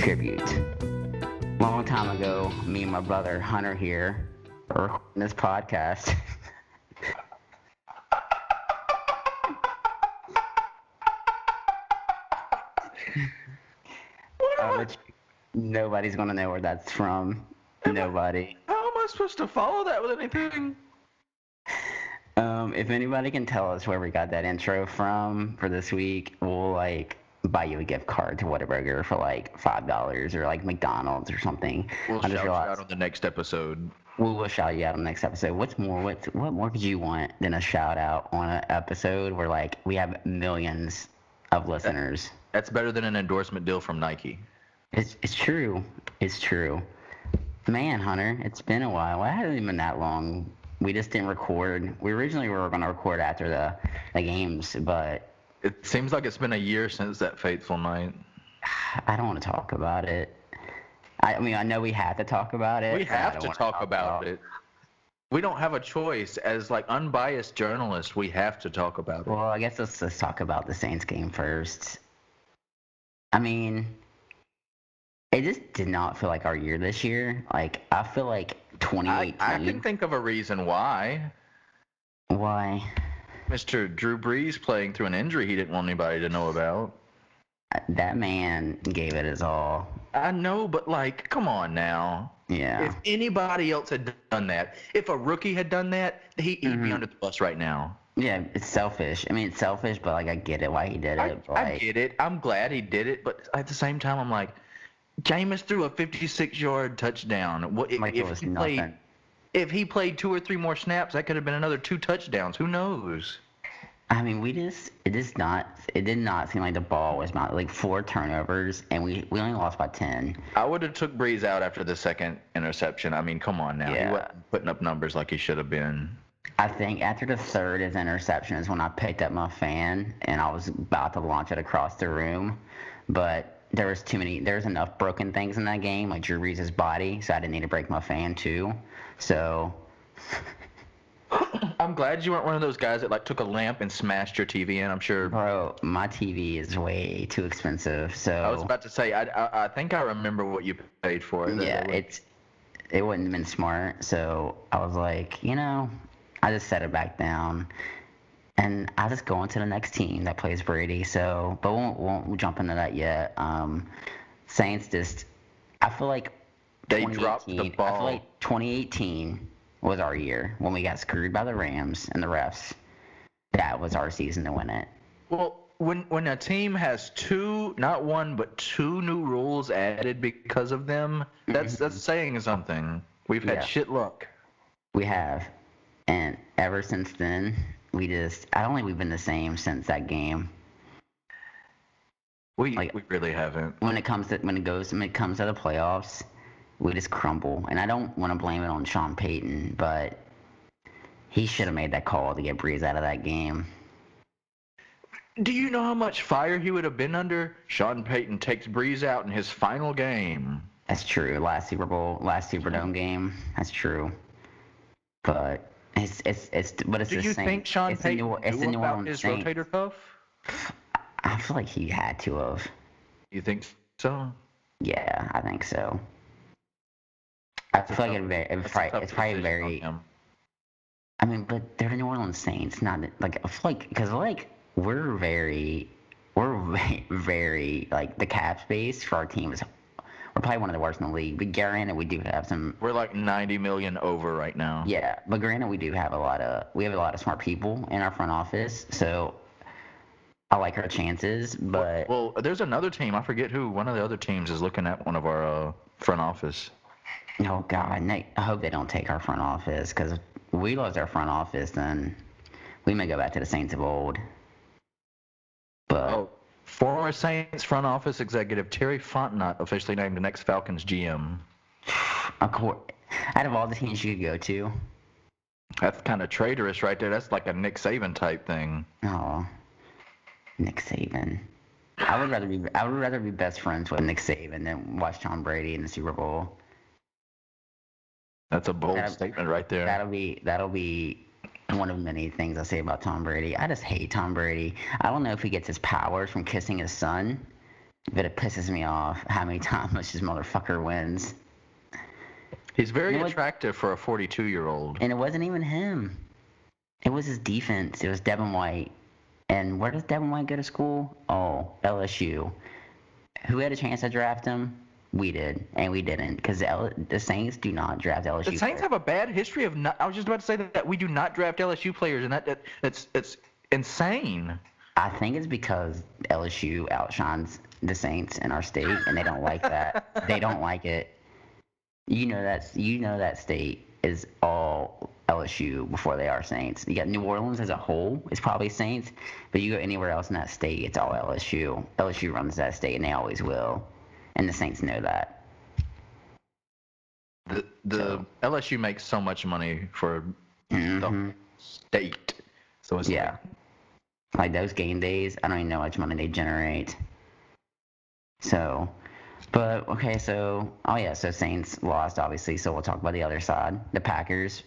tribute. Long time ago, me and my brother Hunter here were recording this podcast. Which nobody's gonna know where that's from. Nobody. How am I supposed to follow that with anything? If anybody can tell us where we got that intro from for this week, we'll buy you a gift card to Whataburger for $5 or McDonald's or something. We'll shout you out on the next episode. We will shout you out on the next episode. What more could you want than a shout out on an episode where we have millions of listeners? That's better than an endorsement deal from Nike. It's true. It's true. Man, Hunter, it's been a while. It hasn't even been that long. We just didn't record. We originally were going to record after the games, but it seems like it's been a year since that fateful night. I don't want to talk about it. I mean, I know we have to talk about it. We have to talk about it. We don't have a choice. As unbiased journalists, we have to talk about it. Well, I guess let's talk about the Saints game first. I mean, it just did not feel like our year this year. I feel like 2018. I can think of a reason why. Why? Mr. Drew Brees playing through an injury he didn't want anybody to know about. That man gave it his all. I know, but come on now. Yeah. If anybody else had done that, if a rookie had done that, he'd be under the bus right now. Yeah, it's selfish. I mean, it's selfish, but I get it why he did it. I get it. I'm glad he did it, but at the same time, I'm like, Jameis threw a 56-yard touchdown. If he played 2 or 3 more snaps, that could have been another 2 touchdowns. Who knows? I mean, it did not seem like the ball was about 4 turnovers, and we only lost by 10. I would have took Brees out after the second interception. I mean, come on now. Yeah. He wasn't putting up numbers like he should have been. I think after the third interception is when I picked up my fan, and I was about to launch it across the room, but there's enough broken things in that game, like Drew Brees' body, so I didn't need to break my fan too. So I'm glad you weren't one of those guys that took a lamp and smashed your TV in. I'm sure. Bro, my TV is way too expensive. So I was about to say, I think I remember what you paid for it. Yeah, it wouldn't have been smart. So I was like, I just set it back down, and I just go on to the next team that plays Brady. So, but won't jump into that yet. Saints just, I feel like they dropped the ball. I feel like 2018 was our year when we got screwed by the Rams and the refs. That was our season to win it. Well, when a team has 2, not 1, but 2 new rules added because of them, that's saying something. We've had shit luck. We have. And ever since then, I don't think we've been the same since that game. We really haven't. When it comes to the playoffs, we just crumble. And I don't want to blame it on Sean Payton, but he should have made that call to get Brees out of that game. Do you know how much fire he would have been under? Sean Payton takes Brees out in his final game. That's true. Last Superdome game. That's true. But it's Do you think Sean Payton knew about his rotator cuff? I feel like he had to have. You think so? Yeah, I think so. I feel like it's probably very. I mean, but they're the New Orleans Saints, not I feel like because we're very the cap space for our team is. We're probably one of the worst in the league. But granted, we do have some. We're $90 million over right now. Yeah, but granted, we have a lot of smart people in our front office, so I like our chances. But well, there's another team. I forget who. One of the other teams is looking at one of our front office. Oh God, I hope they don't take our front office, because if we lose our front office, then we may go back to the Saints of old. But. Former Saints front office executive Terry Fontenot officially named the next Falcons GM. Of course, out of all the teams you could go to. That's kind of traitorous right there. That's like a Nick Saban type thing. Oh, Nick Saban. I would rather be best friends with Nick Saban than watch Tom Brady in the Super Bowl. That's a bold statement right there. That'll be one of many things I say about Tom Brady. I just hate Tom Brady. I don't know if he gets his powers from kissing his son, But it pisses me off how many times this motherfucker wins. He's very attractive for a 42-year-old. And it wasn't even him. It was his defense. It was Devin White. And where does Devin White go to school? Oh, LSU. Who had a chance to draft him? We did, and we didn't, because the Saints do not draft LSU. The Saints have a bad history of not. I was just about to say that we do not draft LSU players, and it's insane. I think it's because LSU outshines the Saints in our state, and they don't like that. They don't like it. You know that state is all LSU before they are Saints. You got New Orleans as a whole, it's probably Saints, but you go anywhere else in that state, it's all LSU. LSU runs that state, and they always will, and the Saints know that. The LSU makes so much money for the state, so it's like those game days, I don't even know how much money they generate. So, but okay, so Saints lost obviously, so we'll talk about the other side. The Packers,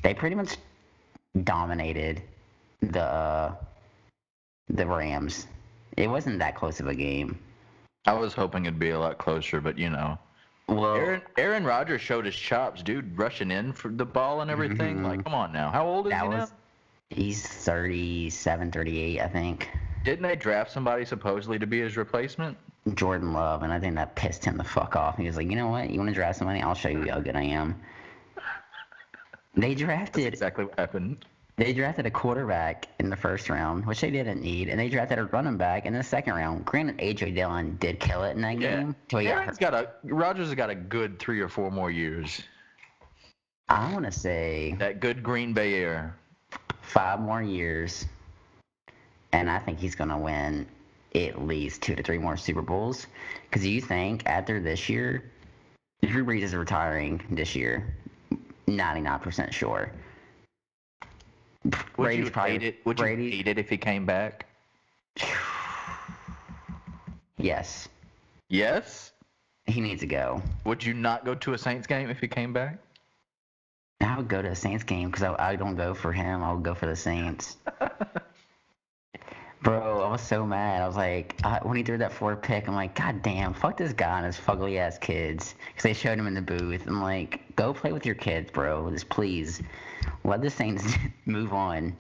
they pretty much dominated the Rams. It wasn't that close of a game. I was hoping it'd be a lot closer, but well, Aaron Rodgers showed his chops, dude, rushing in for the ball and everything. Like, come on now, how old is he now? He's 37, 38, I think. Didn't they draft somebody supposedly to be his replacement? Jordan Love, and I think that pissed him the fuck off. He was like, you know what? You want to draft somebody? I'll show you how good I am. That's exactly what happened. They drafted a quarterback in the first round, which they didn't need, and they drafted a running back in the second round. Granted, A.J. Dillon did kill it in that game. Rodgers has got a good 3 or 4 more years. I want to say that good Green Bay air. 5 more years, and I think he's going to win at least 2 to 3 more Super Bowls. Because you think after this year, Drew Brees is retiring this year, 99% sure. Would you hate it if he came back? Yes. Yes? He needs to go. Would you not go to a Saints game if he came back? I would go to a Saints game because I don't go for him. I would go for the Saints. Bro, I was so mad. I was like, when he threw that 4th pick, I'm like, God damn, fuck this guy and his fugly ass kids. Because they showed him in the booth. I'm like, go play with your kids, bro. Just please. Let the Saints move on.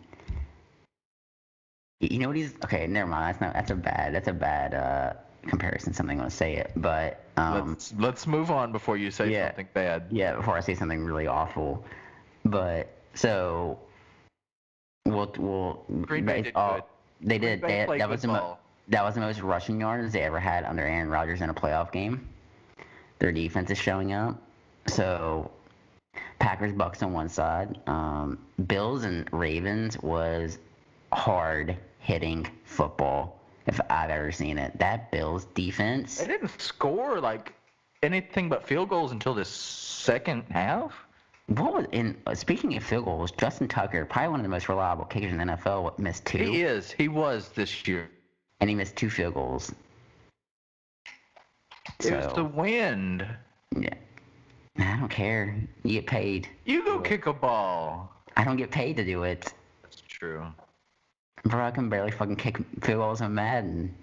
You know what he's... Okay, never mind. That's a bad comparison. Something I'm going to say it. But... Let's move on before you say something bad. Yeah, before I say something really awful. But, so... Green Bay did good. They did. That was the most rushing yards they ever had under Aaron Rodgers in a playoff game. Their defense is showing up. So, Packers, Bucks on one side. Bills and Ravens was hard-hitting football if I've ever seen it. That Bills defense... They didn't score, anything but field goals until the second half? Speaking of field goals, Justin Tucker, probably one of the most reliable kickers in the NFL, missed 2. He is. He was this year. And he missed 2 field goals. It was the wind. Yeah. I don't care. You get paid. You go kick a ball. I don't get paid to do it. That's true. Bro, I can barely fucking kick field goals on Madden.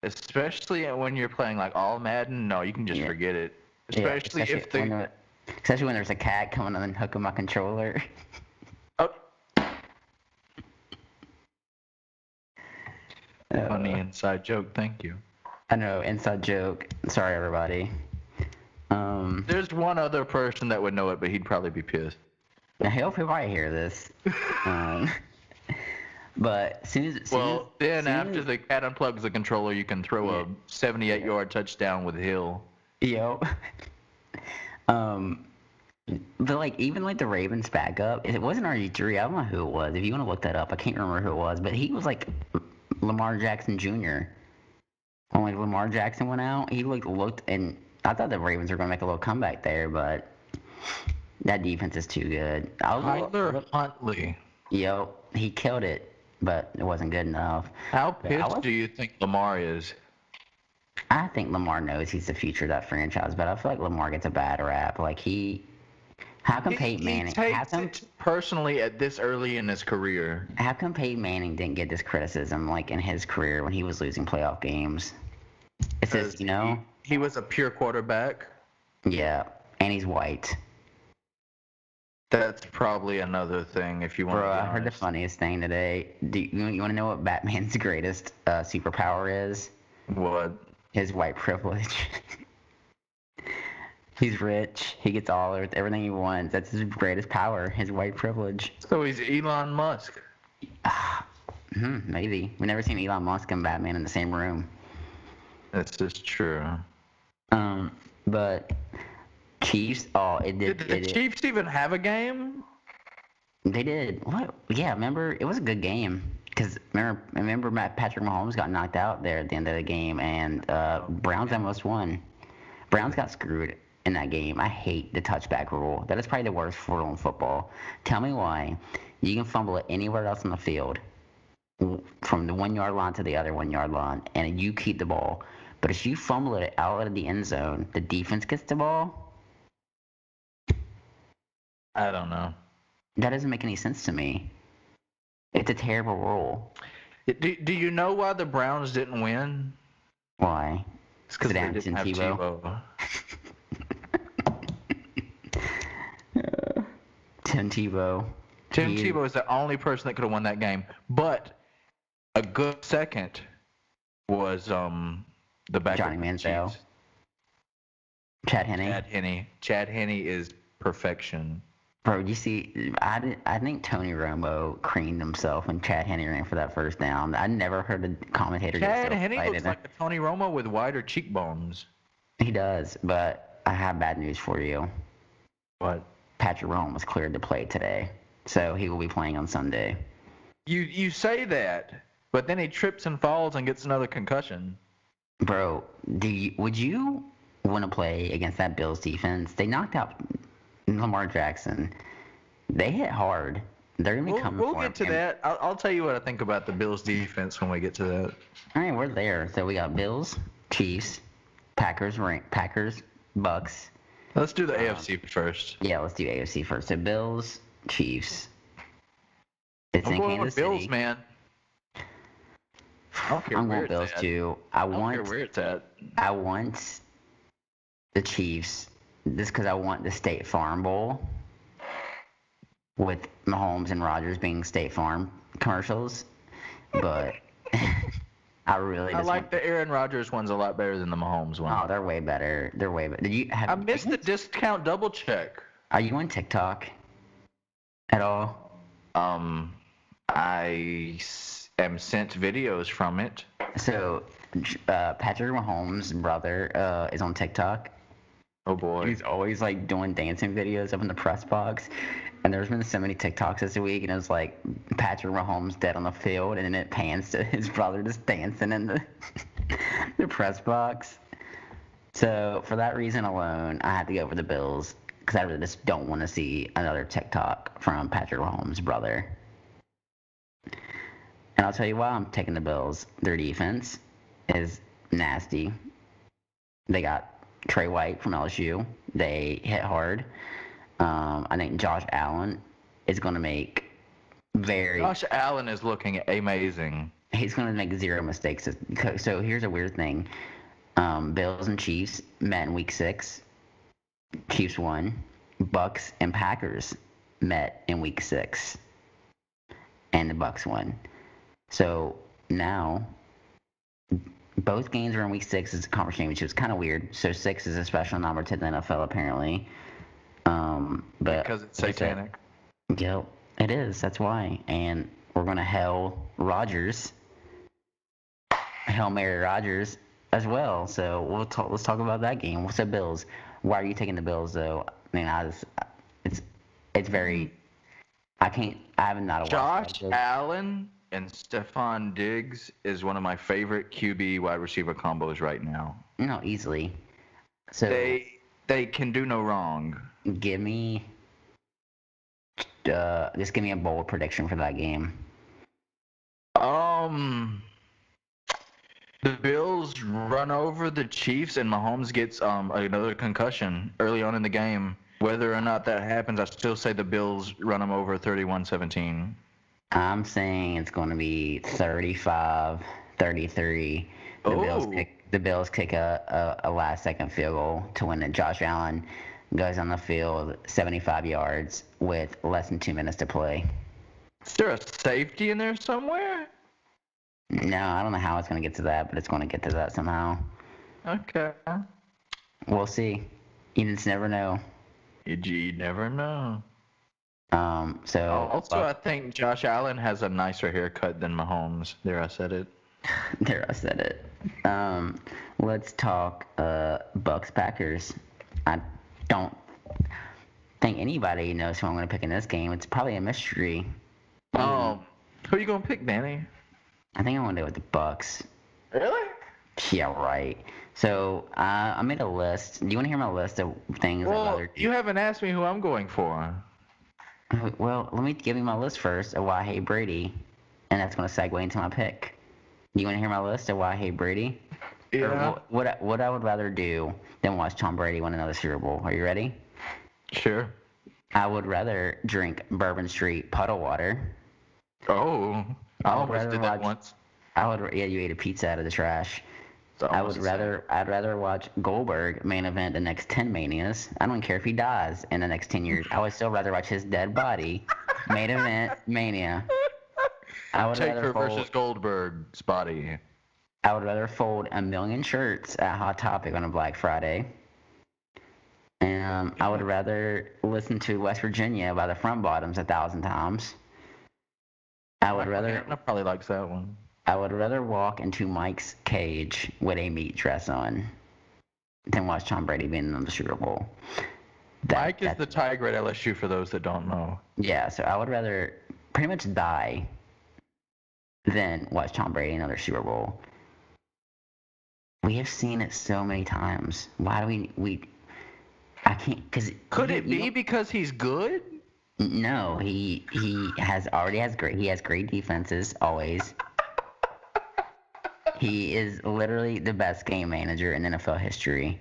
Especially when you're playing all Madden. No, you can just forget it. Especially when there's a cat coming on and hooking my controller. Oh. Funny inside joke, thank you. I know, inside joke. Sorry, everybody. There's one other person that would know it, but he'd probably be pissed. I hope he might hear this. But after the cat unplugs the controller, you can throw a 78-yard touchdown with Hill. Yo. But even the Ravens backup, it wasn't RG3. I don't know who it was. If you want to look that up, I can't remember who it was. But he was like Lamar Jackson Jr. When Lamar Jackson went out, he looked, and I thought the Ravens were going to make a little comeback there, but that defense is too good. Tyler Huntley. Yo, he killed it, but it wasn't good enough. How pissed do you think Lamar is? I think Lamar knows he's the future of that franchise, but I feel like Lamar gets a bad rap. How come He Peyton he Manning? takes it personally at this early in his career. How come Peyton Manning didn't get this criticism like in his career when he was losing playoff games? It says, Because he was a pure quarterback. Yeah, and he's white. That's probably another thing if you want Bro, to be I heard the honest. funniest thing today. You want to know what Batman's greatest superpower is? What? His white privilege. He's rich. He gets everything he wants. That's his greatest power, his white privilege. So he's Elon Musk. Maybe. We've never seen Elon Musk and Batman in the same room. That's just true. But Chiefs, Did the Chiefs even have a game? They did. What? Yeah, remember, it was a good game. Because remember Patrick Mahomes got knocked out there at the end of the game, and Browns almost won. Browns got screwed in that game. I hate the touchback rule. That is probably the worst rule in football. Tell me why. You can fumble it anywhere else on the field, from the 1 yard line to the other 1 yard line, and you keep the ball. But if you fumble it out of the end zone, the defense gets the ball. I don't know. That doesn't make any sense to me. It's a terrible rule. Do you know why the Browns didn't win? Why? It's because they didn't have Tebow. Tim Tebow. Tim Tebow is the only person that could have won that game. But a good second was the backup. Johnny Manziel. Chad Henne. Chad Henne is perfection. Bro, you see, I think Tony Romo creamed himself when Chad Henne ran for that first down. I never heard a commentator get so excited. Chad Henne looks like a Tony Romo with wider cheekbones. He does, but I have bad news for you. What? Patrick Mahomes was cleared to play today, so he will be playing on Sunday. You say that, but then he trips and falls and gets another concussion. Bro, would you want to play against that Bills defense? They knocked out Lamar Jackson. They hit hard. They're gonna be coming for him. We'll get to that. I'll tell you what I think about the Bills defense when we get to that. All right, we're there. So we got Bills, Chiefs, Packers, Bucks. Let's do the AFC first. Yeah, let's do AFC first. So Bills, Chiefs. It's in Kansas City. Bills, man. I'm going Bills too. I don't care where it's at. I want the Chiefs. Just because I want the State Farm Bowl with Mahomes and Rodgers being State Farm commercials, but I like the Aaron Rodgers one's a lot better than the Mahomes one. Oh, they're way better. I missed the discount double check. Are you on TikTok at all? I am sent videos from it. So, Patrick Mahomes' brother is on TikTok. Oh boy. He's always like doing dancing videos up in the press box. And there's been so many TikToks this week, and it was like Patrick Mahomes dead on the field, and then it pans to his brother just dancing in the the press box. So for that reason alone, I had to go for the Bills because I really just don't want to see another TikTok from Patrick Mahomes' brother. And I'll tell you why I'm taking the Bills. Their defense is nasty. They got Trey White from LSU. They hit hard. I think Josh Allen is going to make Josh Allen is looking amazing. He's going to make zero mistakes. So here's a weird thing. Bills and Chiefs met in Week 6. Chiefs won. Bucks and Packers met in Week 6. And the Bucks won. So now both games are in Week 6 as a conference championship. It's kind of weird. So 6 is a special number to the NFL apparently. But because it's satanic. Yep, it is. That's why. And we're gonna Hail Mary Rodgers as well. So let's talk about that game. What's the Bills? Why are you taking the Bills though? I mean, it's very. I haven't not watched. Josh Allen and Stephon Diggs is one of my favorite QB wide receiver combos right now. No, easily. So they can do no wrong. Give me a bold prediction for that game. The Bills run over the Chiefs and Mahomes gets another concussion early on in the game. Whether or not that happens, I still say the Bills run them over 31-17. I'm saying it's going to be 35-33. Oh. The Bills kick a last-second field goal to win it. Josh Allen goes on the field 75 yards with less than 2 minutes to play. Is there a safety in there somewhere? No, I don't know how it's going to get to that, but it's going to get to that somehow. Okay. We'll see. You just never know. You never know. Also, I think Josh Allen has a nicer haircut than Mahomes. There, I said it. There, I said it. Let's talk Bucks Packers. I don't think anybody knows who I'm going to pick in this game. It's probably a mystery. Who are you going to pick, Danny? I think I'm going to go with the Bucks. Really? Yeah, right. So I made a list. Do you want to hear my list of things? Well, you haven't asked me who I'm going for. Well, let me give you my list first of why I hate Brady, and that's going to segue into my pick. You want to hear my list of why I hate Brady? Yeah. Or what I would rather do than watch Tom Brady win another Super Bowl. Are you ready? Sure. I would rather drink Bourbon Street puddle water. Oh, I almost did that once. Yeah, you ate a pizza out of the trash. I'd rather watch Goldberg main event the next 10 Manias. I don't care if he dies in the next 10 years. I would still rather watch his dead body main event Mania. Taker versus Goldberg's body. I would rather fold a million shirts at Hot Topic on a Black Friday. And I would rather listen to West Virginia by the Front Bottoms 1,000 times. I probably likes that one. I would rather walk into Mike's cage with a meat dress on than watch Tom Brady being in the Super Bowl. Mike is the Tiger at LSU for those that don't know. Yeah, so I would rather pretty much die than watch Tom Brady in another Super Bowl. We have seen it so many times. Why do we I can't, because could it be because he's good? No, he has great defenses always. He is literally the best game manager in NFL history.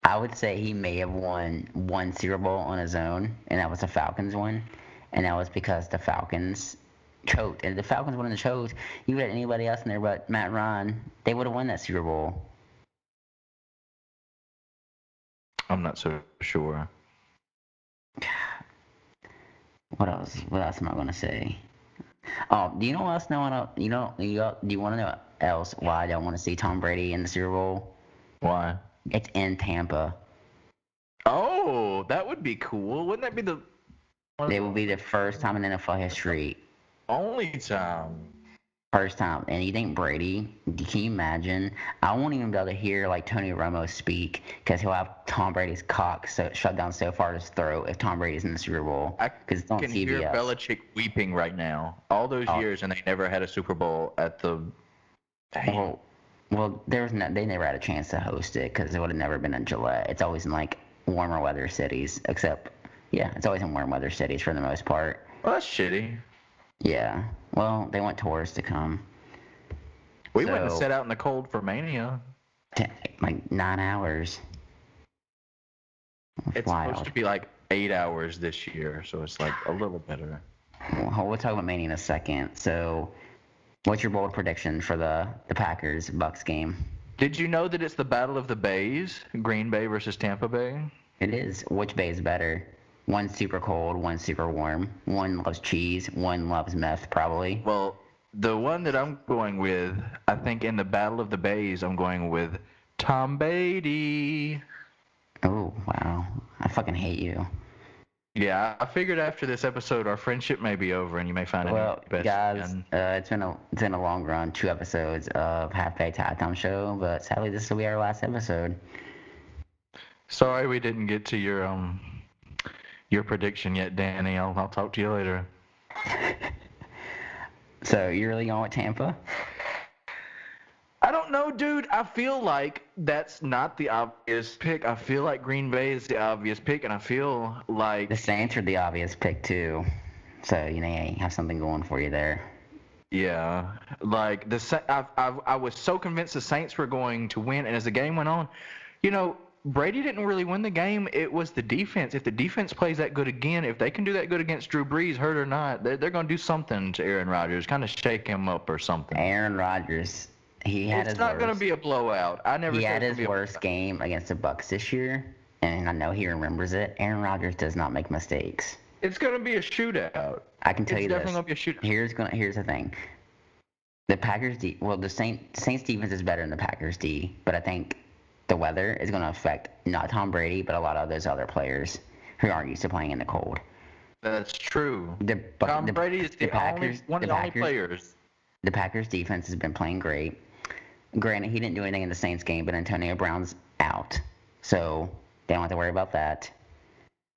I would say he may have won one Super Bowl on his own, and that was the Falcons one, and that was because the Falcons choked. And if the Falcons wouldn't have choked, you would have anybody else in there but Matt Ryan, they would have won that Super Bowl. I'm not so sure. What else? What else am I gonna say? Oh, do you know what else? Do you want to know else why I don't want to see Tom Brady in the Super Bowl? Why? It's in Tampa. Oh, that would be cool. Wouldn't that be the? It would be the first time in NFL history. Only time. First time. And you think Brady, can you imagine? I won't even be able to hear like Tony Romo speak because he'll have Tom Brady's cock shut down so far his throat if Tom Brady's in the Super Bowl. Because it's on CBS. I can hear Belichick weeping right now. All those years and they never had a Super Bowl at the. Well, they never had a chance to host it because it would have never been in Gillette. It's always in like warmer weather cities, it's always in warm weather cities for the most part. Well, that's shitty. Yeah. Well, they want tourists to come. We wouldn't have set out in the cold for Mania. Like 9 hours. It's supposed to be like 8 hours this year, so it's like a little better. Well, we'll talk about Mania in a second. So, what's your bold prediction for the Packers-Bucks game? Did you know that it's the Battle of the Bays, Green Bay versus Tampa Bay? It is. Which bay is better? One's super cold, one's super warm. One loves cheese, one loves meth, probably. Well, the one that I'm going with, I think in the Battle of the Bays, I'm going with Tom Brady. Oh, wow. I fucking hate you. Yeah, I figured after this episode, our friendship may be over, and you may find a best guys, it's been a long run, 2 episodes of Half Baked High Time Show, but sadly this will be our last episode. Sorry we didn't get to your prediction yet, Danny. I'll talk to you later. So you're really going with Tampa? I don't know, dude. I feel like that's not the obvious pick. I feel like Green Bay is the obvious pick, and I feel like the Saints are the obvious pick too. So you have something going for you there. Yeah, like I was so convinced the Saints were going to win, and as the game went on, Brady didn't really win the game. It was the defense. If the defense plays that good again, if they can do that good against Drew Brees, hurt or not, they're going to do something to Aaron Rodgers, kind of shake him up or something. Aaron Rodgers, It's not going to be a blowout. I never He said had it's his worst game against the Bucs this year, and I know he remembers it. Aaron Rodgers does not make mistakes. It's going to be a shootout. I can tell you this. It's definitely going to be a shootout. Here's the thing. The Packers D, well, the Saints defense is better than the Packers D, but I think the weather is going to affect not Tom Brady, but a lot of those other players who aren't used to playing in the cold. That's true. Tom Brady is one of the only players. The Packers defense has been playing great. Granted, he didn't do anything in the Saints game, but Antonio Brown's out, so they don't have to worry about that.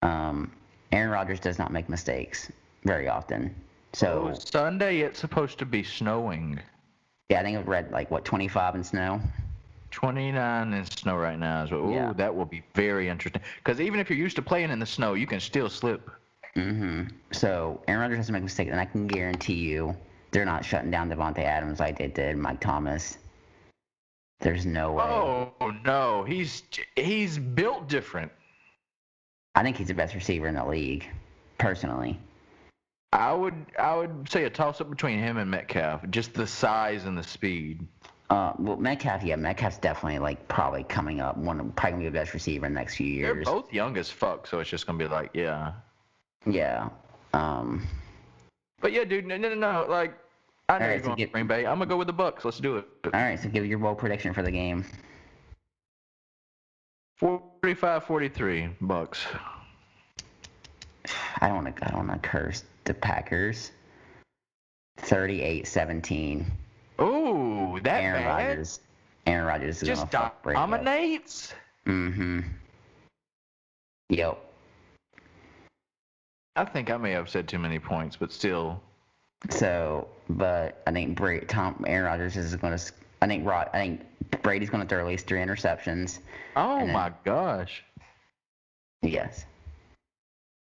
Aaron Rodgers does not make mistakes very often. So Sunday it's supposed to be snowing. Yeah, I think it read 25 in snow. 29 in snow right now. So, that will be very interesting. Because even if you're used to playing in the snow, you can still slip. So Aaron Rodgers doesn't make mistakes, and I can guarantee you they're not shutting down Devontae Adams like they did Mike Thomas. There's no way. Oh no, he's built different. I think he's the best receiver in the league, personally. I would say a toss-up between him and Metcalf, just the size and the speed. Well, Metcalf's definitely probably coming up, probably gonna be the best receiver in the next few years. They're both young as fuck, so it's just gonna be Yeah. But yeah, dude, no. I know you're going to Green Bay. I'm gonna go with the Bucs. Let's do it. All right, so give your bold prediction for the game. 45-43 Bucs. I don't want to curse the Packers. 38-17. Ooh, that Aaron bad? Aaron Rodgers is just dominates. Yep. I think I may have said too many points, but still. So, but I think Aaron Rodgers is going to. I think Brady's going to throw at least 3 interceptions. Oh my gosh. Yes.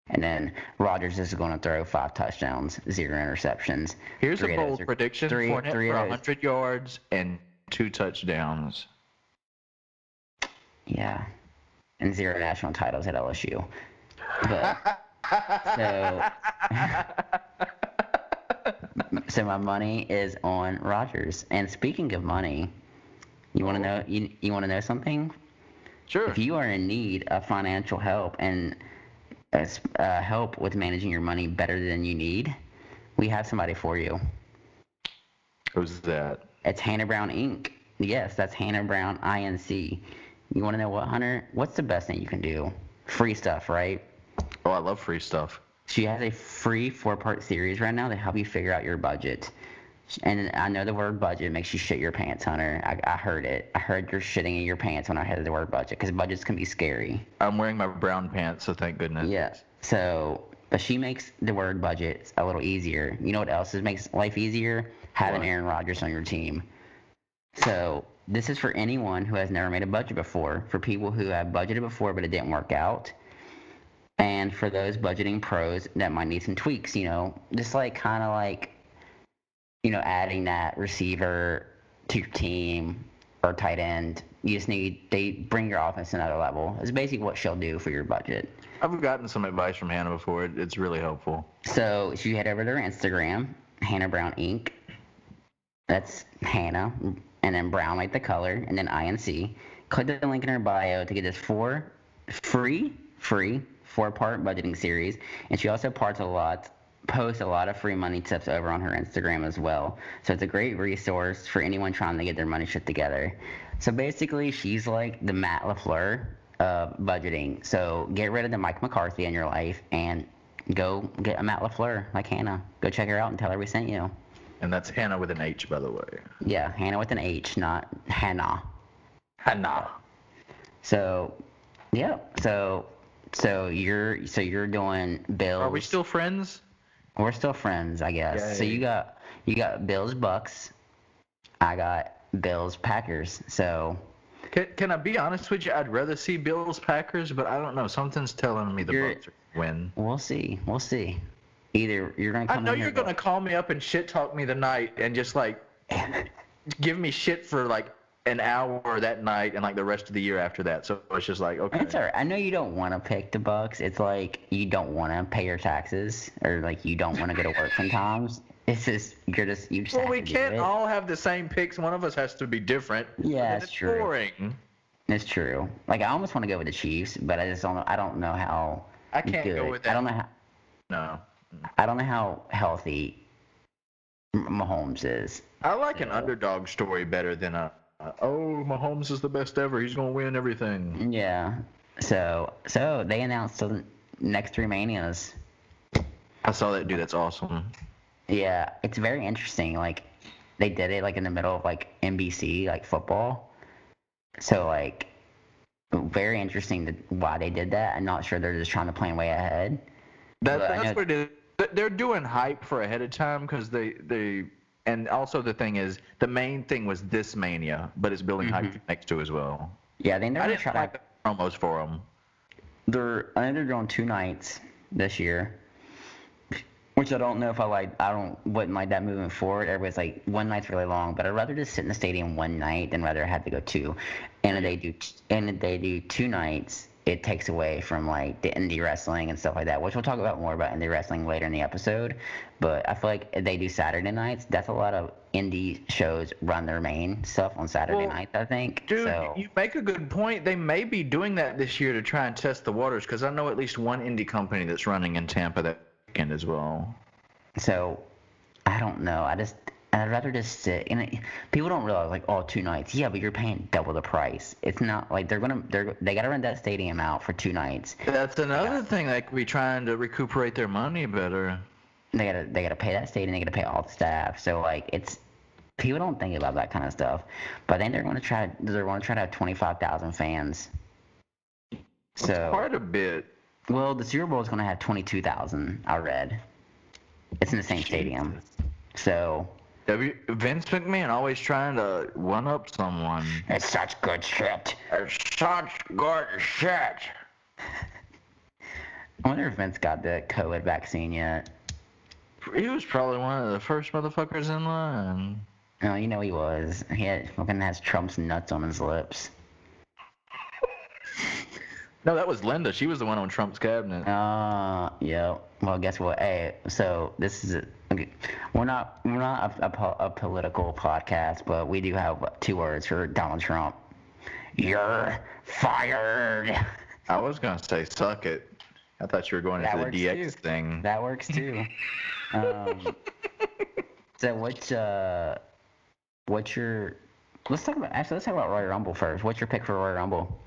And then Rodgers is going to throw 5 touchdowns, 0 interceptions. Here's a bold prediction: Fournette for 100 yards and 2 touchdowns. Yeah, and 0 national titles at LSU. But so my money is on Rodgers. And speaking of money, you want to know? You want to know something? Sure. If you are in need of financial help and help with managing your money better than you need, we have somebody for you. Who's that? It's Hannah Brown Inc. Yes, that's Hannah Brown Inc. You want to know what, Hunter? What's the best thing you can do? Free stuff, right? Oh, I love free stuff. She has a free 4-part series right now to help you figure out your budget. And I know the word budget makes you shit your pants, Hunter. I heard it. I heard you're shitting in your pants when I heard the word budget, because budgets can be scary. I'm wearing my brown pants, so thank goodness. Yes. So, but she makes the word budget a little easier. You know what else makes life easier? Having Aaron Rodgers on your team. So this is for anyone who has never made a budget before, for people who have budgeted before but it didn't work out, and for those budgeting pros that might need some tweaks, just adding that receiver to your team or tight end. They bring your offense to another level. It's basically what she'll do for your budget. I've gotten some advice from Hannah before. It's really helpful. So if you head over to her Instagram, Hannah Brown Inc. That's Hannah, and then Brown like the color, and then INC. Click the link in her bio to get this free 4-part budgeting series. And she also posts a lot of free money tips over on her Instagram as well. So it's a great resource for anyone trying to get their money shit together. So basically, she's like the Matt LaFleur of budgeting. So get rid of the Mike McCarthy in your life and go get a Matt LaFleur like Hannah. Go check her out and tell her we sent you. And that's Hannah with an H, by the way. Yeah, Hannah with an H, not Hannah. Hannah. So, yeah. So you're doing Bills. Are we still friends? We're still friends, I guess. Yay. So you got Bills Bucks. I got Bills Packers. So can I be honest with you? I'd rather see Bills Packers, but I don't know. Something's telling me the Bucks are win. We'll see. Either you're gonna come. I know you're gonna call me up and shit talk me tonight and just give me shit for an hour that night and like the rest of the year after that. So it's just like, okay. It's alright. I know you don't want to pick the Bucks. It's like you don't want to pay your taxes or like you don't want to go to work sometimes. It's just you just Well, have we to do can't it. all have the same picks. One of us has to be different. Yeah, it's true. Boring. It's true. Like I almost want to go with the Chiefs, but I just don't know. I don't know how. I can't good. go with that. I don't know how. No. I don't know how healthy Mahomes is. I like an underdog story better than Mahomes is the best ever. He's gonna win everything. Yeah. So they announced the next 3 Manias. I saw that, dude. That's awesome. Yeah, it's very interesting. Like they did it like in the middle of like NBC like football. So like very interesting why they did that. I'm not sure they're just trying to plan way ahead. That's what it is. They're doing hype for ahead of time because they and also the thing is the main thing was this Mania, but it's building hype next to as well. Yeah, they never I didn't like the promos for them. I think they're doing 2 nights this year, which I don't know if I like. Wouldn't like that moving forward. Everybody's like 1 night's really long, but I'd rather just sit in the stadium 1 night than rather have to go 2. And if they do 2 nights, it takes away from like the indie wrestling and stuff like that, which we'll talk about more about indie wrestling later in the episode. But I feel like if they do Saturday nights, that's a lot of indie shows run their main stuff on Saturday nights, I think. Dude, you make a good point. They may be doing that this year to try and test the waters because I know at least one indie company that's running in Tampa that weekend as well. So I don't know. I'd rather just sit. And people don't realize like, 2 nights. Yeah, but you're paying double the price. It's not like they gotta rent that stadium out for 2 nights. That's another thing. They could be trying to recuperate their money better. They gotta pay that stadium. They gotta pay all the staff. So like people don't think about that kind of stuff. But I think they're gonna try to have 25,000 fans. So that's quite a bit. Well, the Super Bowl is gonna have 22,000. I read. It's in the same stadium. So. Vince McMahon always trying to one-up someone. It's such good shit. It's such good shit. I wonder if Vince got the COVID vaccine yet. He was probably one of the first motherfuckers in line. No, he was. He has Trump's nuts on his lips. No, that was Linda. She was the one on Trump's cabinet. Yeah. Well, guess what? Hey, so this is okay. We're not a political podcast, but we do have 2 words for Donald Trump. You're fired. I was gonna say suck it. I thought you were going into the DX thing. That works too. So what's your? Let's talk about Royal Rumble first. What's your pick for Royal Rumble?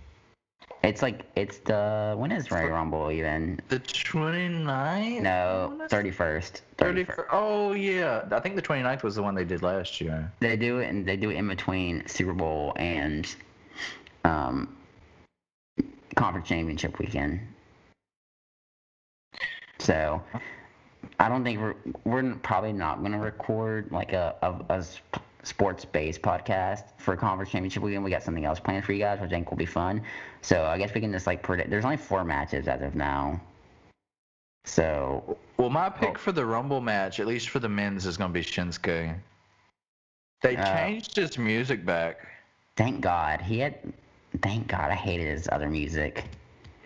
It's when is Royal Rumble even? The 29th? No, 31st. 31st. Oh yeah, I think the 29th was the one they did last year. They do it in between Super Bowl and Conference Championship weekend. So I don't think we're probably not going to record like a sports-based podcast for Conference Championship weekend. We got something else planned for you guys, which I think will be fun. So I guess we can just like predict. There's only 4 matches as of now. So. Well, my pick for the Rumble match, at least for the men's, is going to be Shinsuke. They changed his music back. Thank God. Thank God I hated his other music.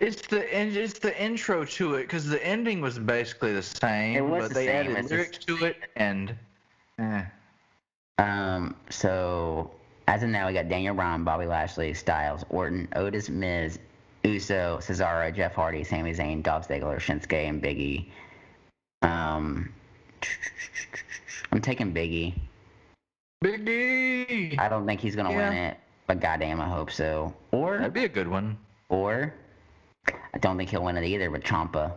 It's the intro to it because the ending was basically the same, but they added lyrics to it and. So as of now, we got Daniel Bryan, Bobby Lashley, Styles, Orton, Otis, Miz, Uso, Cesaro, Jeff Hardy, Sami Zayn, Dolph Ziggler, Shinsuke, and Big E. I'm taking Big E. Big E. I don't think he's gonna win it, but goddamn, I hope so. Or that'd be a good one. Or I don't think he'll win it either, but Ciampa.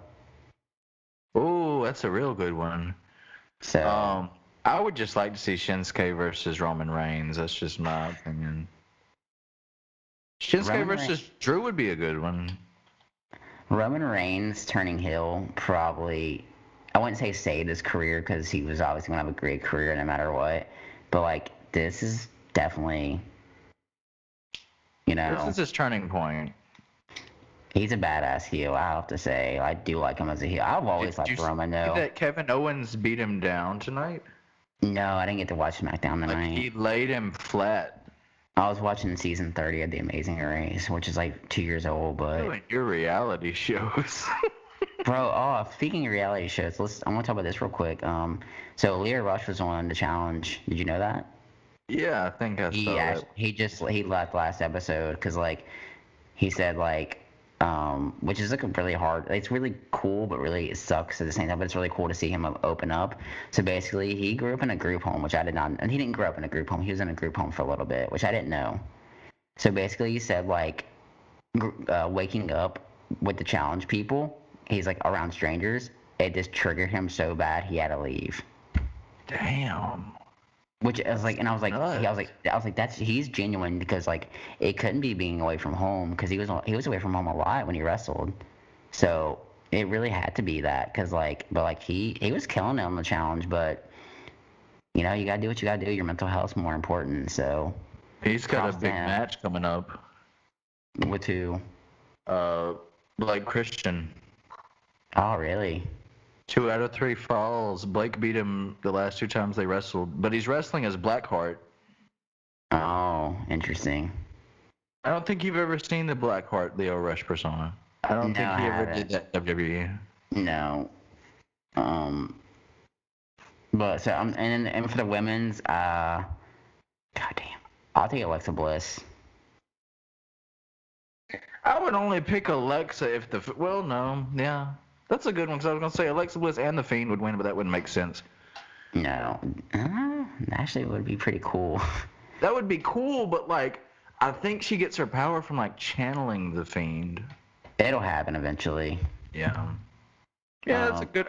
Oh, that's a real good one. So. I would just like to see Shinsuke versus Roman Reigns. That's just my opinion. Shinsuke versus Drew would be a good one. Roman Reigns turning heel probably, I wouldn't say saved his career because he was obviously going to have a great career no matter what. But, like, this is definitely, This is his turning point. He's a badass heel, I have to say. I do like him as a heel. I've always liked Roman, though. Did you see that Kevin Owens beat him down tonight? No, I didn't get to watch SmackDown tonight. He laid him flat. I was watching season 30 of The Amazing Race, which is like 2 years old, but Doing your reality shows. bro, speaking of reality shows, I want to talk about this real quick. So Leah Rush was on the challenge. Did you know that? Yeah, I think I saw that. He left last episode because like he said like which is like a really hard. It's really cool, but really it sucks at the same time. But it's really cool to see him open up. So basically, he grew up in a group home, which I did not. And he didn't grow up in a group home. He was in a group home for a little bit, which I didn't know. So basically, he said like waking up with the challenge people, he's like around strangers. It just triggered him so bad he had to leave. Damn. Which I was like, and I was like, Nuts. he's genuine because like it couldn't be being away from home because he was away from home a lot when he wrestled, so it really had to be that because but like he was killing it on the challenge, but you know you gotta do what you gotta do. Your mental health's more important, so He's got a big match coming up. With who? Blake Christian. Oh really? 2 out of 3 falls. Blake beat him the last 2 times they wrestled, but he's wrestling as Blackheart. Oh, interesting. I don't think you've ever seen the Blackheart Leo Rush persona. I don't think he ever did that WWE. No. But so and for the women's, goddamn, I'll take Alexa Bliss. I would only pick Alexa if yeah. That's a good one because I was going to say Alexa Bliss and The Fiend would win, but that wouldn't make sense. No. Actually, it would be pretty cool. That would be cool, but, like, I think she gets her power from, like, channeling The Fiend. It'll happen eventually. Yeah. Yeah, that's a good...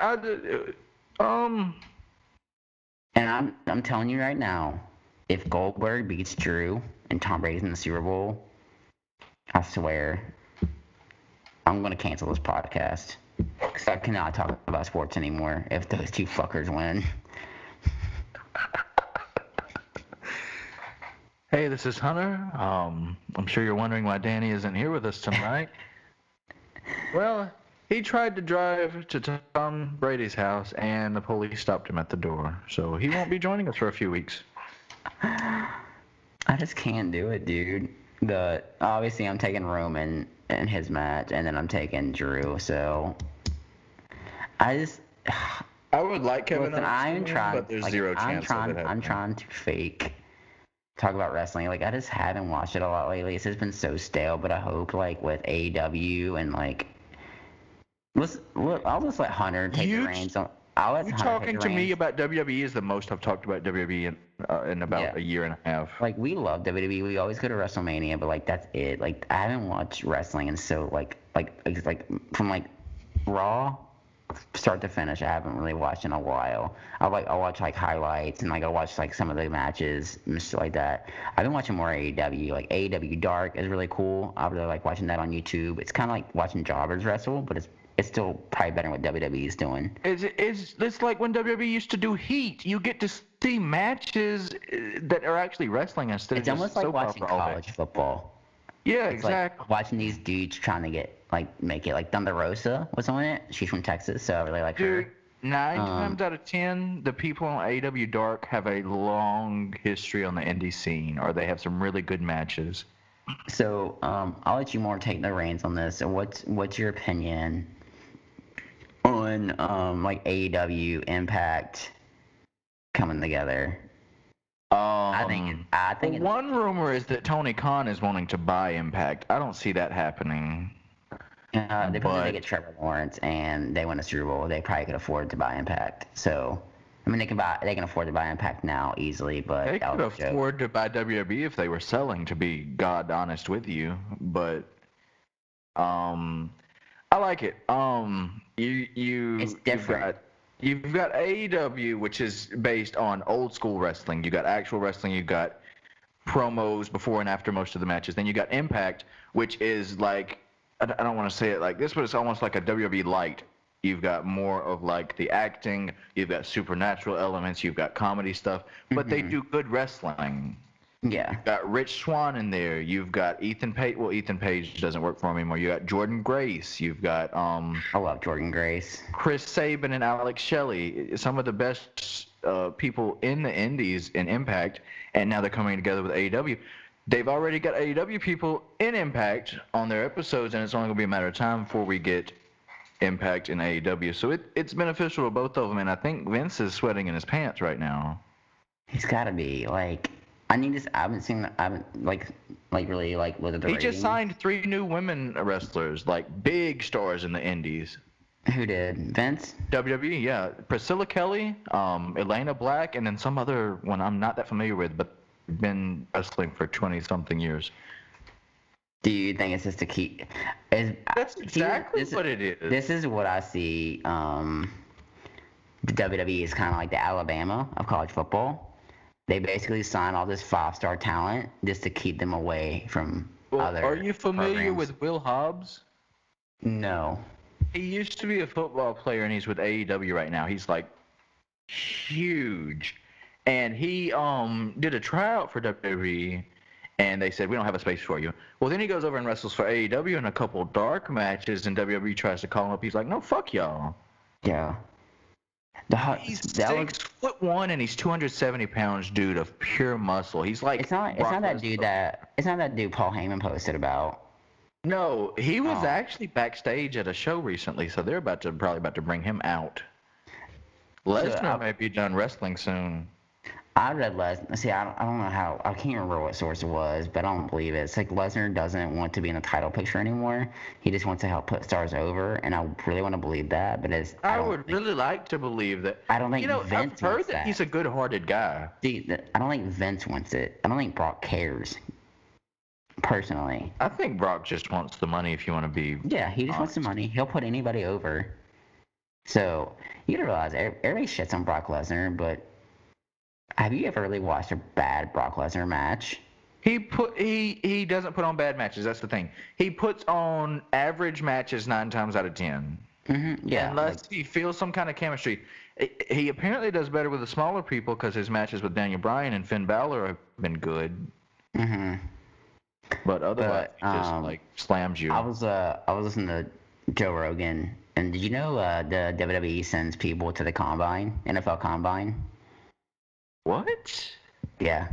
And I'm telling you right now, if Goldberg beats Drew and Tom Brady's in the Super Bowl, I swear, I'm going to cancel this podcast. Because I cannot talk about sports anymore if those two fuckers win. Hey, this is Hunter. I'm sure you're wondering why Danny isn't here with us tonight. Well, he tried to drive to Tom Brady's house, and the police stopped him at the door. So he won't be joining us for a few weeks. I just can't do it, dude. Obviously, I'm taking Roman in his match, and then I'm taking Drew. So I would like Kevin Owens, but there's zero chance of it happening. I'm trying to talk about wrestling. Like I just haven't watched it a lot lately. It's just been so stale. But I hope like with AEW and like, I'll just let Hunter take the reins. I'll let Hunter talking take the to reins. Me about WWE is the most I've talked about WWE in about a year and a half. Like we love WWE. We always go to WrestleMania, but like that's it. Like I haven't watched wrestling in so like from like Raw start to finish. I haven't really watched in a while. I'll watch like highlights and like I'll watch like some of the matches and stuff like that. I've been watching more AEW. Like AEW Dark is really cool. I really like watching that on YouTube. It's kind of like watching jobbers wrestle, but it's still probably better than what WWE is doing. It's like when WWE used to do Heat. You get to see matches that are actually wrestling instead of just almost like watching college football. Yeah, it's exactly. Like watching these dudes trying to make it. Like Thunder Rosa was on it. She's from Texas, so I really like her. Dude, 9 times out of 10, the people on AEW Dark have a long history on the indie scene, or they have some really good matches. So I'll let you more take the reins on this. So what's your opinion on like AEW Impact coming together? I think one rumor is that Tony Khan is wanting to buy Impact. I don't see that happening. They get Trevor Lawrence and they win a Super Bowl. They probably could afford to buy Impact. So I mean, they can afford to buy Impact now easily, but they could afford to buy WWE if they were selling. To be God honest with you, but I like it. It's different. You've got AEW, which is based on old school wrestling. You got actual wrestling. You got promos before and after most of the matches. Then you got Impact, which is like, I don't want to say it like this, but it's almost like a WWE light. You've got more of like the acting. You've got supernatural elements. You've got comedy stuff, but they do good wrestling. Yeah. You've got Rich Swann in there. You've got Ethan Page. Well, Ethan Page doesn't work for him anymore. You got Jordan Grace. You've got I love Jordan Grace. Chris Sabin and Alex Shelley. Some of the best people in the indies in Impact, and now they're coming together with AEW. they've already got AEW people in Impact on their episodes, and it's only going to be a matter of time before we get Impact in AEW. So it's beneficial to both of them, and I think Vince is sweating in his pants right now. He's got to be. Like, I haven't really like looked at the He ratings. just signed 3 new women wrestlers, like big stars in the indies. Who did? Vince? WWE, yeah. Priscilla Kelly, Elena Black, and then some other one I'm not that familiar with, but been wrestling for 20-something years. Do you think it's just to keep? That's exactly what it is. This is what I see. The WWE is kind of like the Alabama of college football. They basically sign all this 5-star talent just to keep them away from other. Are you familiar programs. with Will Hobbs? No. He used to be a football player, and he's with AEW right now. He's like huge, and he did a tryout for WWE, and they said we don't have a space for you. Well, then he goes over and wrestles for AEW in a couple dark matches, and WWE tries to call him up. He's like, no, fuck y'all. Yeah. He's 6'1" and he's 270 pounds, dude, of pure muscle. He's like it's not that dude Paul Heyman posted about. No, he was actually backstage at a show recently, so they're probably about to bring him out. Lesnar may be done wrestling soon. I read Lesnar. See, I don't know how. I can't remember what source it was, but I don't believe it. It's like Lesnar doesn't want to be in the title picture anymore. He just wants to help put stars over, and I really want to believe that. But I would really like to believe that. I don't think Vince I've heard that he's a good-hearted guy. See, I don't think Vince wants it. I don't think Brock cares. Personally, I think Brock just wants the money. If you want to be. Yeah, he just wants the money. He'll put anybody over. So you gotta realize everybody shits on Brock Lesnar, but have you ever really watched a bad Brock Lesnar match? He doesn't put on bad matches. That's the thing. He puts on average matches 9 times out of 10. Mm-hmm, yeah. Unless he feels some kind of chemistry. He apparently does better with the smaller people because his matches with Daniel Bryan and Finn Balor have been good. Mm-hmm. But otherwise, he just like slams you. I was listening to Joe Rogan, and did you know the WWE sends people to the combine, NFL combine? What? Yeah,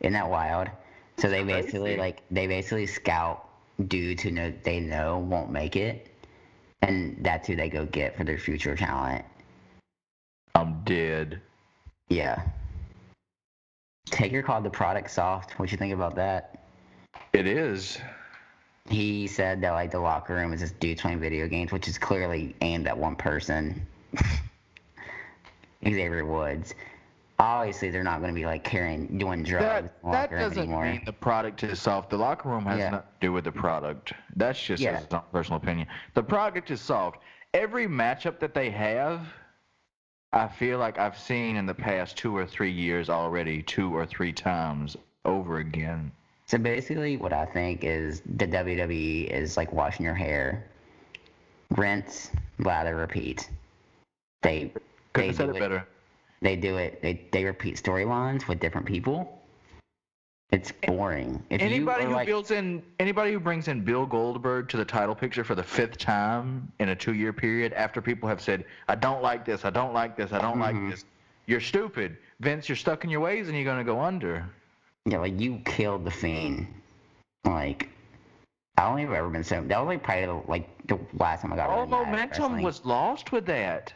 isn't that wild? So they basically scout dudes who they know won't make it, and that's who they go get for their future talent. I'm dead. Yeah. Taker called the product soft. What you think about that? It is. He said that like the locker room is just dudes playing video games, which is clearly aimed at one person. Xavier Woods. Obviously, they're not going to be like doing drugs in the locker room anymore. That doesn't mean the product is soft. The locker room has nothing to do with the product. That's just his own personal opinion. The product is soft. Every matchup that they have, I feel like I've seen in the past 2 or 3 years already, 2 or 3 times over again. So basically, what I think is the WWE is like washing your hair. Rinse, lather, repeat. They Couldn't have said it better. They do it. They repeat storylines with different people. It's boring. Anybody who brings in Bill Goldberg to the title picture for the 5th time in a 2-year period after people have said, I don't like this, I don't like this, I don't like this. You're stupid. Vince, you're stuck in your ways and you're going to go under. Yeah, like you killed the Fiend. Like, I don't think I've ever been so. That was like probably the last time I got. All momentum was lost with that.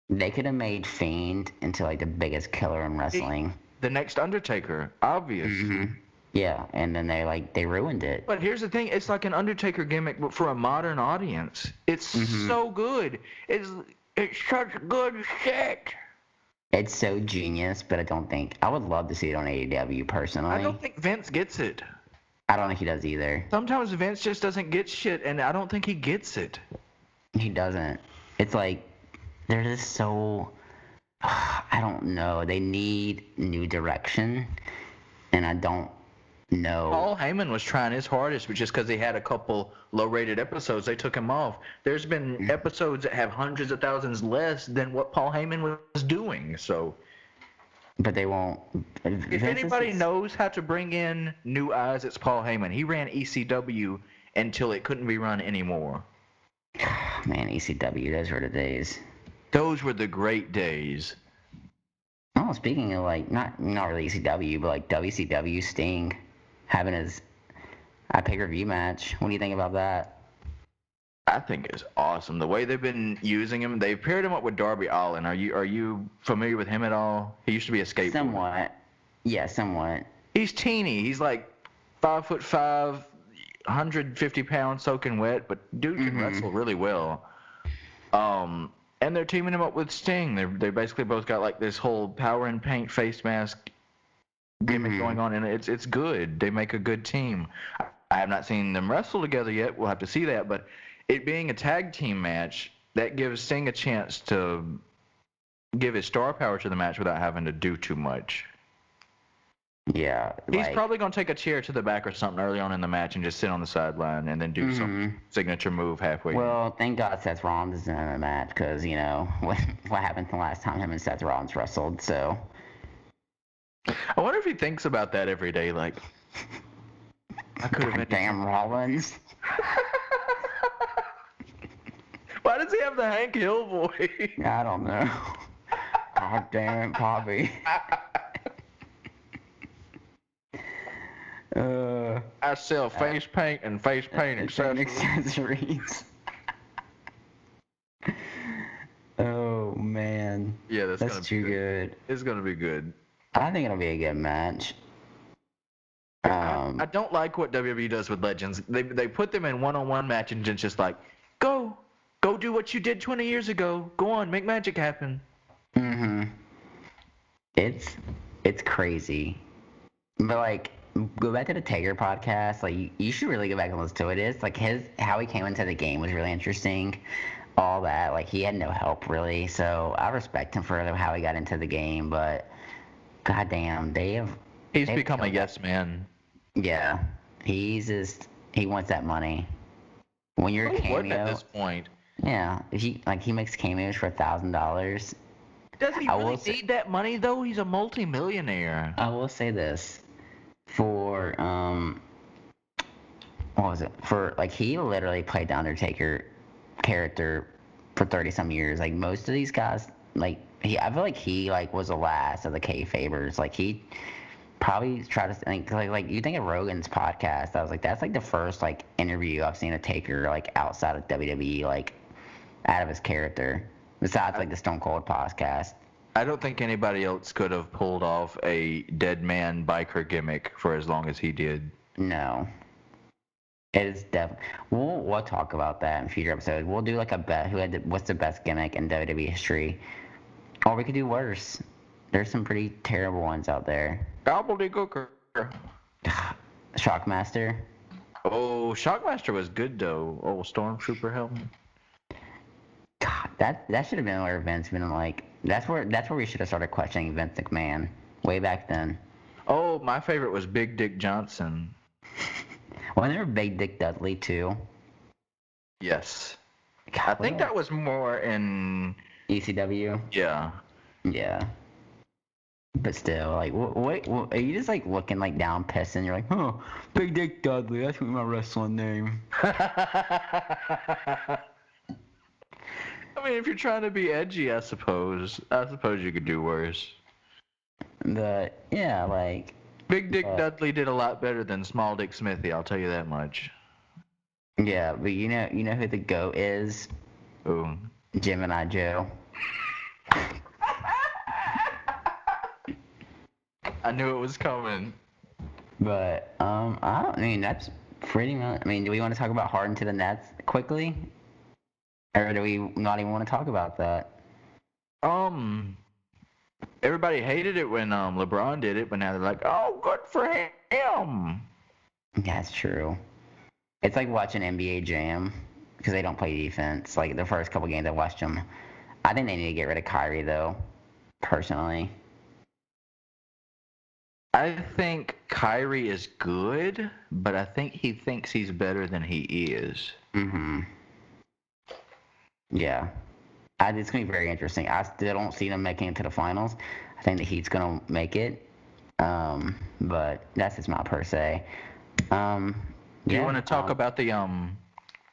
They could have made Fiend into like the biggest killer in wrestling. The next Undertaker, obvious. Mm-hmm. Yeah, and then they ruined it. But here's the thing: it's like an Undertaker gimmick, but for a modern audience. It's so good. It's such good shit. It's so genius, but I would love to see it on AEW personally. I don't think Vince gets it. I don't think he does either. Sometimes Vince just doesn't get shit, and I don't think he gets it. He doesn't. It's like, they're just so, I don't know. They need new direction, and I don't know. Paul Heyman was trying his hardest, but just because he had a couple low-rated episodes, they took him off. There's been episodes that have hundreds of thousands less than what Paul Heyman was doing, so. But they won't. If anybody knows how to bring in new eyes, it's Paul Heyman. He ran ECW until it couldn't be run anymore. Man, ECW, those were the days. Those were the great days. Oh, speaking of like, not really ECW, but like WCW, Sting having his pay-per-view match. What do you think about that? I think it's awesome. The way they've been using him, they've paired him up with Darby Allin. Are you familiar with him at all? He used to be a skateboarder. Somewhat. Yeah, somewhat. He's teeny. He's like 5'5", 150 pounds soaking wet, but dude can wrestle really well. And they're teaming him up with Sting. They basically both got like this whole power and paint face mask gimmick going on, and it's good. They make a good team. I have not seen them wrestle together yet. We'll have to see that, but it being a tag team match, that gives Sting a chance to give his star power to the match without having to do too much. Yeah. He's probably going to take a chair to the back or something early on in the match and just sit on the sideline and then do some signature move halfway. Well, thank God Seth Rollins isn't in the match because, you know, what happened the last time him and Seth Rollins wrestled, so. I wonder if he thinks about that every day, like, I could have been. Damn Rollins. Why does he have the Hank Hill voice? I don't know. God damn it, Bobby. I sell face paint and face paint accessories. Oh man. Yeah, that's too good. It's gonna be good. I think it'll be a good match. I don't like what WWE does with legends. They put them in one-on-one matches and just like, go do what you did 20 years ago. Go on, make magic happen. It's crazy. But like, go back to the Taker podcast. Like, you should really go back and listen to it. It's like how he came into the game was really interesting. All that, like, he had no help really. So I respect him for how he got into the game. But goddamn, he's become a yes man. Yeah, he wants that money. When you're a cameo at this point. Yeah, if he makes cameos for $1,000. Does he really need that money though? He's a multi-millionaire. I will say this. For what was it? For like, he literally played the Undertaker character for 30-some years. Like, most of these guys, like, I feel like he was the last of the kayfabers. Like, he probably tried to think like you think of Rogan's podcast. I was like, that's like the first like interview I've seen of Taker like outside of WWE, like out of his character. Besides like the Stone Cold podcast. I don't think anybody else could have pulled off a dead man biker gimmick for as long as he did. No. It is definitely. We'll talk about that in future episodes. We'll do like a bet what's the best gimmick in WWE history. Or we could do worse. There's some pretty terrible ones out there. Gobbledygooker. Shockmaster. Oh, Shockmaster was good though. Oh, Stormtrooper helmet. God, that should have been where Vince been like. That's where we should have started questioning Vince McMahon way back then. Oh, my favorite was Big Dick Johnson. Wasn't there Big Dick Dudley too? Yes. God, I think that was more in ECW. Yeah. Yeah. But still, like, wait, are you just like looking like down pissed and you're like, oh, Big Dick Dudley, that's my wrestling name. I mean, if you're trying to be edgy, I suppose you could do worse. Yeah, like, Big Dick Dudley did a lot better than Small Dick Smithy, I'll tell you that much. Yeah, but you know who the GOAT is? Who? Gemini Joe. I knew it was coming. But that's pretty much. I mean, do we want to talk about Harden to the Nets quickly, or do we not even want to talk about that? Everybody hated it when LeBron did it, but now they're like, oh, good for him. That's true. It's like watching NBA Jam because they don't play defense. Like the first couple games I watched them. I think they need to get rid of Kyrie though, personally. I think Kyrie is good, but I think he thinks he's better than he is. Yeah. It's going to be very interesting. I still don't see them making it to the finals. I think the Heat's going to make it. But that's just my per se. Do you want to talk about the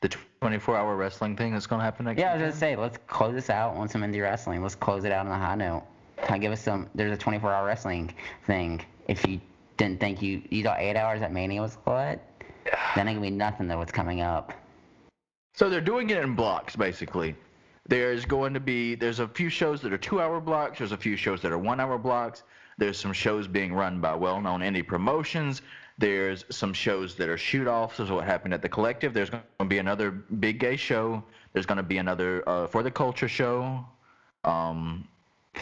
24-hour wrestling thing that's going to happen next year? Yeah, I was going to say, let's close this out on some indie wrestling. Let's close it out on a high note. Kind of give us there's a 24-hour wrestling thing. If you didn't think you thought 8 hours at Mania was what? Then it can be nothing though what's coming up. So they're doing it in blocks, basically. There's a few shows that are 2-hour blocks. There's a few shows that are 1-hour blocks. There's some shows being run by well-known indie promotions. There's some shows that are shoot-offs of what happened at the Collective. There's going to be another big gay show. There's going to be another For the Culture show. Can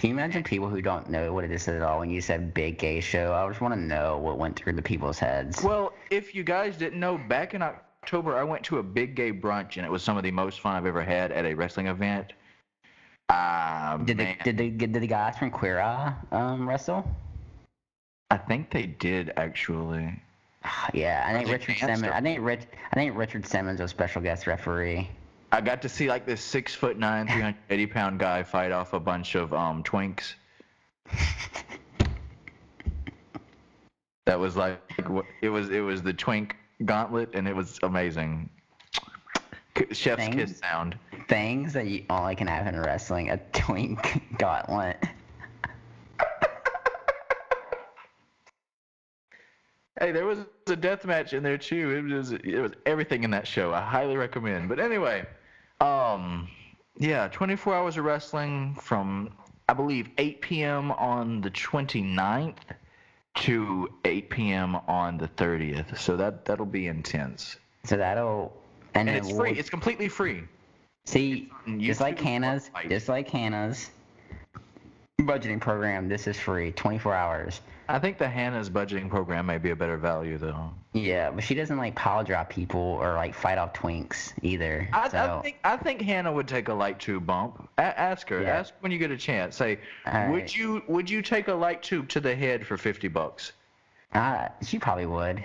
you imagine people who don't know what it is at all when you said big gay show? I just want to know what went through the people's heads. Well, if you guys didn't know, back in October, I went to a big gay brunch, and it was some of the most fun I've ever had at a wrestling event. Did the guys from Queer Eye wrestle? I think they did actually. Yeah, I think Richard Simmons. I think Richard Simmons was special guest referee. I got to see like this 6'9", 380-pound guy fight off a bunch of twinks. That was like it was the twink gauntlet, and it was amazing. Chef's kiss sound. Things that you only can have in wrestling: a twink gauntlet. Hey, there was a death match in there too. It was everything in that show. I highly recommend. But anyway, 24 hours of wrestling from I believe 8 p.m. on the 29th to 8 p.m. on the 30th. So that'll be intense. So and it's free. It's completely free. See, just like Hannah's budgeting program, this is free, 24 hours. I think the Hannah's budgeting program may be a better value, though. Yeah, but she doesn't like pile drop people or like fight off twinks either. I think Hannah would take a light tube bump. Ask her. Yeah. Ask when you get a chance. Say, would you take a light tube to the head for $50? She probably would.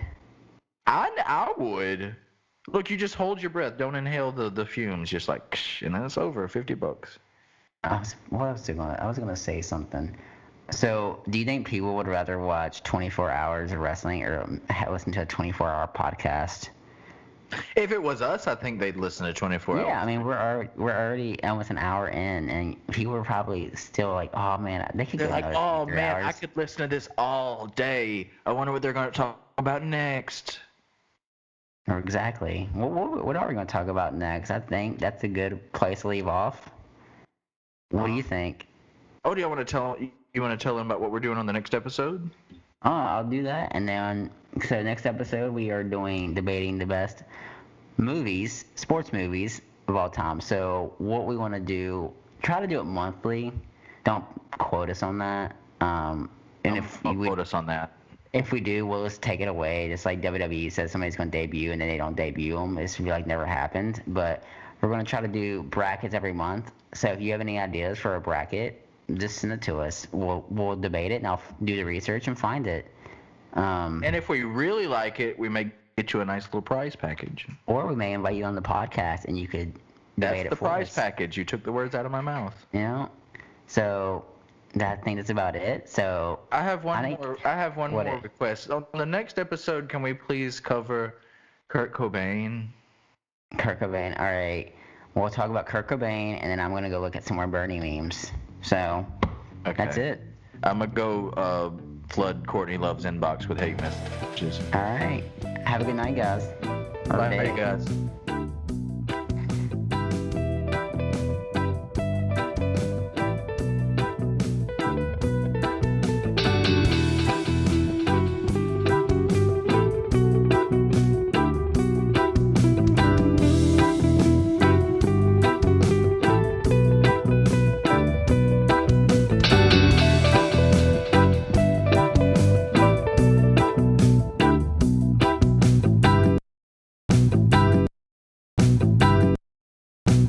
I would. Look, you just hold your breath. Don't inhale the fumes. Just like, and then it's over. $50. I was gonna say something. So, do you think people would rather watch 24 hours of wrestling or listen to a 24-hour podcast? If it was us, I think they'd listen to 24 hours. Yeah, I mean, we're already almost an hour in, and people are probably still like, oh man, they could. They're like, oh man, hours. I could listen to this all day. I wonder what they're going to talk about next. Exactly. What are we going to talk about next? I think that's a good place to leave off. What do you think? Oh, do you want to tell them about what we're doing on the next episode? Oh, I'll do that. And then, so next episode we are debating the best sports movies of all time. So what we want to do, try to do it monthly. Don't quote us on that. Quote us on that. If we do, we'll just take it away. Just like WWE says somebody's going to debut and then they don't debut them. It's be like never happened. But we're going to try to do brackets every month. So if you have any ideas for a bracket, just send it to us. We'll debate it, and I'll do the research and find it. And if we really like it, we may get you a nice little prize package. Or we may invite you on the podcast, and you could debate it for us. That's the prize package. You took the words out of my mouth. You know? So I think that's about it. So I have one more request. On the next episode, can we please cover Kurt Cobain? Kurt Cobain. All right. We'll talk about Kurt Cobain, and then I'm going to go look at some more Bernie memes. So, That's it. I'm going to go flood Courtney Love's inbox with hate messages. All right. Have a good night, guys. Bye, guys.